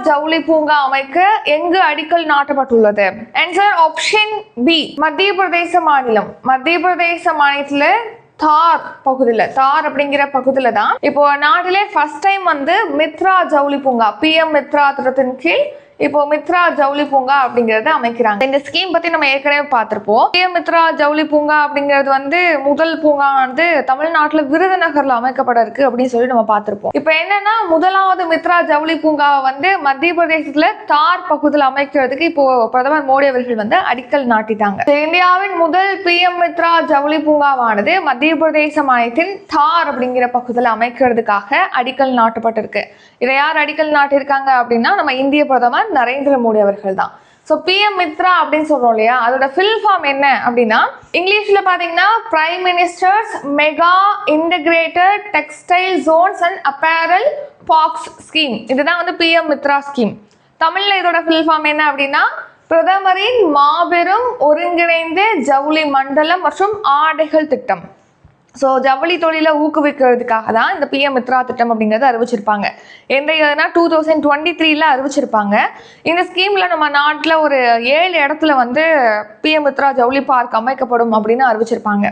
ஜவுளி பூங்கா அமைக்க எங்கு அடிக்கல் நாட்டப்பட்டுள்ளது? ஆன்சர் ஆப்ஷன் பி, மத்திய பிரதேச மாநிலம். மத்திய பிரதேச மாநிலத்துல தார் பகுதியில், தார் அப்படிங்கிற பகுதியில தான் இப்போ நாட்டிலே ஃபர்ஸ்ட் டைம் வந்து மித்ரா ஜவுளி பூங்கா, பிஎம் மித்ரா திட்டத்தின் கீழ் இப்போ மித்ரா ஜவுளி பூங்கா அப்படிங்கறத அமைக்கிறாங்க. இந்த ஸ்கீம் பத்தி நம்ம ஏற்கனவே பார்த்திருப்போம். பிஎம் மித்ரா ஜவுளி பூங்கா அப்படிங்கிறது வந்து முதல் பூங்கா வந்து தமிழ்நாட்டுல விருதுநகர்ல அமைக்கப்பட இருக்கு அப்படின்னு சொல்லி நம்ம பார்த்திருப்போம். இப்போ என்னன்னா, முதலாவது மித்ரா ஜவுளி பூங்காவை வந்து மத்திய பிரதேசத்துல தார் பகுதியில் அமைக்கிறதுக்கு இப்போ பிரதமர் மோடி அவர்கள் வந்து அடிக்கல் நாட்டிட்டாங்க. இந்தியாவின் முதல் பிஎம் மித்ரா ஜவுளி பூங்காவானது மத்திய பிரதேச மாநிலத்தின் தார் அப்படிங்கிற பகுதியில் அமைக்கிறதுக்காக அடிக்கல் நாட்டப்பட்டிருக்கு. இதை யார் அடிக்கல் நாட்டியிருக்காங்க அப்படின்னா, நம்ம இந்திய பிரதமர் நரேந்திர மோடி அவர்கள் தான். ஸோ பிஎம் மித்ரா அப்படின்னு சொல்றோம் இல்லையா, அதோட ஃபில் ஃபார்ம் என்ன அப்படின்னா, இங்கிலீஷ்ல பாத்தீங்கன்னா prime ministers mega integrated textile zones and apparel parks scheme. இதுதான் வந்து பிஎம் மித்ரா ஸ்கீம். தமிழ்ல இதோட ஃபில் ஃபார்ம் என்ன அப்படின்னா, பிரதமரின் மாபெரும் ஒருங்கிணைந்த ஜவுளி மண்டலம் மற்றும் ஆடைகள் திட்டம். ஸோ ஜவுளி தொழிலை ஊக்குவிக்கிறதுக்காக தான் இந்த பிஎம் மித்ரா திட்டம் அப்படிங்கிறத அறிவிச்சிருப்பாங்க. எந்த இயர்னா 2023 அறிவிச்சிருப்பாங்க. இந்த ஸ்கீம்ல நம்ம நாட்டில் ஒரு 7 இடத்துல வந்து பிஎம் மித்ரா ஜவுளி பார்க் அமைக்கப்படும் அப்படின்னு அறிவிச்சிருப்பாங்க.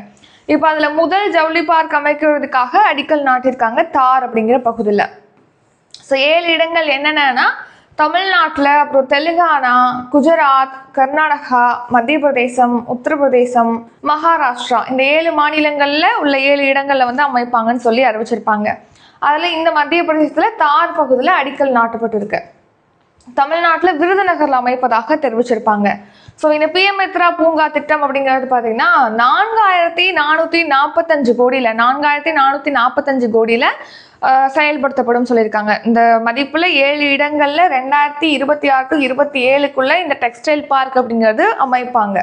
இப்போ அதில் முதல் ஜவுளி பார்க் அமைக்கிறதுக்காக அடிக்கல் நாட்டியிருக்காங்க தார் அப்படிங்கிற பகுதியில். ஸோ 7 இடங்கள் என்னென்னா, தமிழ்நாட்டில், அப்புறம் தெலுங்கானா, குஜராத், கர்நாடகா, மத்திய பிரதேசம், உத்தரப்பிரதேசம், மகாராஷ்டிரா, இந்த 7 மாநிலங்களில் உள்ள 7 இடங்களில் வந்து அமைப்பாங்கன்னு சொல்லி அறிவிச்சிருப்பாங்க. அதில் இந்த மத்திய பிரதேசத்தில் தார் பகுதியில் அடிக்கல் நாட்டப்பட்டிருக்கு. தமிழ்நாட்டில் விருதுநகரில் அமைப்பதாக தெரிவிச்சிருப்பாங்க. ஸோ இந்த பிஎம் மித்ரா பூங்கா திட்டம் அப்படிங்கிறது பார்த்தீங்கன்னா 4445 கோடியில் 4445 கோடியில் செயல்படுத்தப்படும் சொல்லியிருக்காங்க. இந்த மதிப்புல 7 இடங்கள்ல 2026 to 27 இந்த டெக்ஸ்டைல் பார்க் அப்படிங்கிறது அமைப்பாங்க.